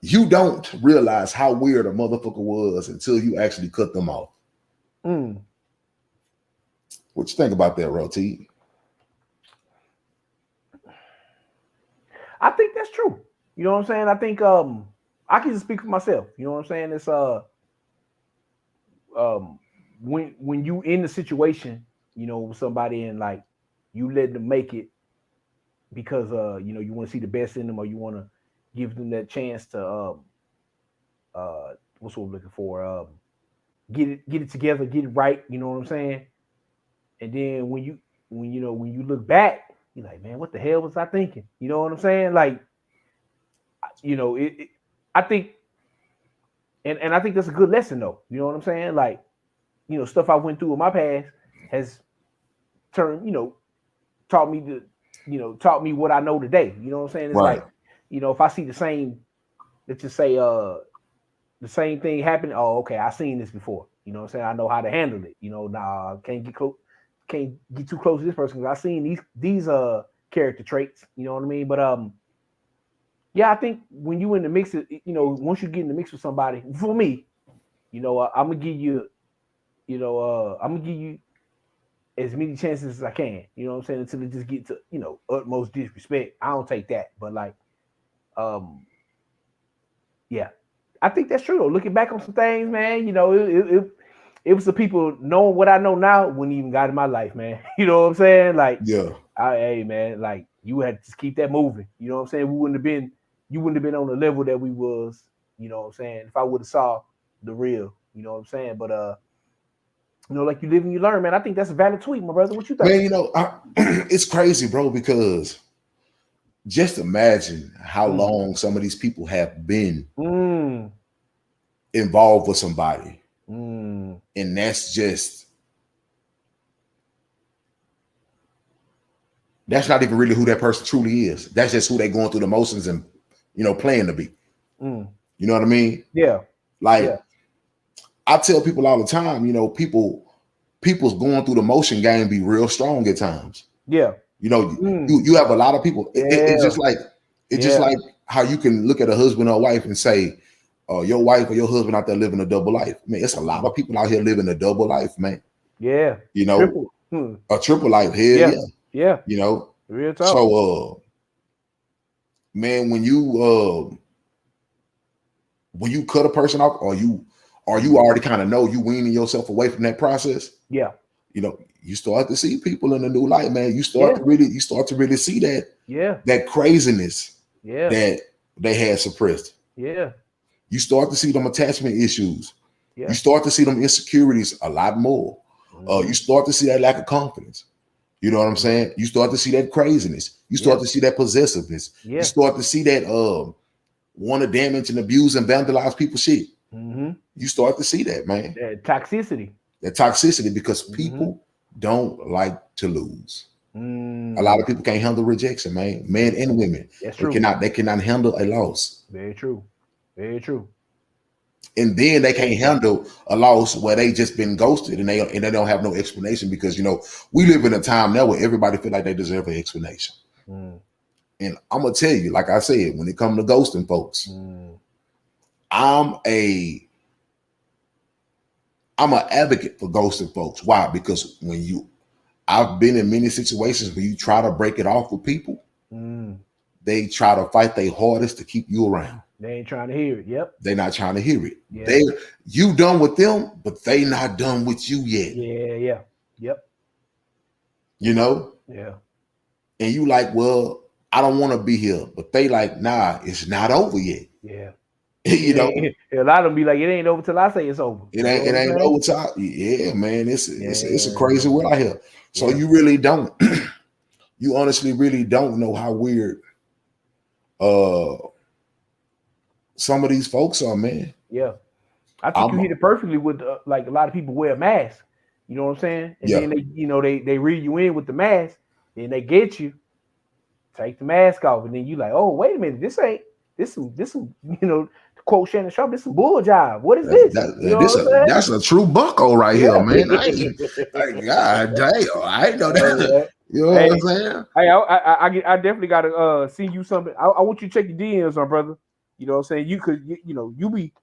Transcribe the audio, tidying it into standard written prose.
you don't realize how weird a motherfucker was until you actually cut them off. Mm. What you think about that, Roti? I think that's true. You know what I'm saying? I think I can just speak for myself. You know what I'm saying? It's when you in the situation, you know, with somebody and like you let them make it because you know, you want to see the best in them or you want to give them that chance to what's what I'm looking for? Get it together, get it right, you know what I'm saying? And then when you look back, you're like, man, what the hell was I thinking? You know what I'm saying? Like, you know, I think and I think that's a good lesson though. You know what I'm saying? Like, you know, stuff I went through in my past has turned, you know, taught me to, you know, taught me what I know today. You know what I'm saying? It's Right. like, you know, if I see the same, let's just say the same thing happen, oh, okay, I seen this before. You know what I'm saying? I know how to handle it. You know, nah, can't get close, can't get too close to this person because I seen these character traits, you know what I mean? But yeah, I think when you in the mix, you know, once you get in the mix with somebody, for me, you know, I'm gonna give you, you know, I'm gonna give you as many chances as I can. You know what I'm saying? Until it just get to, you know, utmost disrespect. I don't take that, but like, yeah, I think that's true though. Looking back on some things, man, you know, it was the people knowing what I know now wouldn't even got in my life, man. You know what I'm saying? Like, Yeah. hey, man, like you had to just keep that moving. You know what I'm saying? You wouldn't have been on the level that we was. You know what I'm saying? If I would have saw the real, you know what I'm saying? But you know, like you live and you learn, man. I think that's a valid tweet, my brother. What you think? Man, you know, it's crazy, bro, because just imagine how long some of these people have been involved with somebody. And that's not even really who that person truly is. That's just who they going through the motions and, you know, playing to be. You know what I mean? Yeah. Like, yeah. I tell people all the time, you know, people's going through the motion game be real strong at times. Yeah. You know, you have a lot of people. It's just like just like how you can look at a husband or wife and say, your wife or your husband out there living a double life. Man, it's a lot of people out here living a double life, man. Yeah. You know, a triple life. Hell yeah. Yeah. You know. Real talk. So man, when you cut a person off or you already kind of know you weaning yourself away from that process. Yeah. You know, you start to see people in a new light, man. You start to really see that craziness that they had suppressed. Yeah. You start to see them attachment issues. Yeah. You start to see them insecurities a lot more. You start to see that lack of confidence. You know what I'm saying? You start to see that craziness. You start to see that possessiveness. You start to see that want to damage and abuse and vandalize people's shit. You start to see that, man. That toxicity. That toxicity because people don't like to lose. A lot of people can't handle rejection, man. Men and women. That's true. They cannot handle a loss. Very true. Very true. And then they can't handle a loss where they just been ghosted and they don't have no explanation because, you know, we live in a time now where everybody feel like they deserve an explanation. And I'm gonna tell you, like I said, when it comes to ghosting folks, I'm an advocate for ghosting folks. Why? Because I've been in many situations where you try to break it off with people, they try to fight their hardest to keep you around. They ain't trying to hear it. Yep. They're not trying to hear it. You done with them, but they not done with you yet. Yeah. Yep. You know? Yeah. And you like, well, I don't want to be here. But they like, nah, it's not over yet. Yeah. You know? A lot of them be like, it ain't over till I say it's over. It ain't over till yeah, man. It's a crazy world out here. So you really don't, you honestly really don't know how weird some of these folks are, man. Yeah. I think you hit it perfectly with like a lot of people wear a mask. You know what I'm saying? And then they, you know, they reel you in with the mask, and they get you, take the mask off, and then you like, oh, wait a minute, this some, you know, to quote Shannon Sharp, this some bull job. What is this? That's a true bucko right here, man. God damn, I know that. You know what I'm saying? Hey, I definitely gotta send you something. I want you to check your DMs, my brother. You know what I'm saying? You could, you know, you be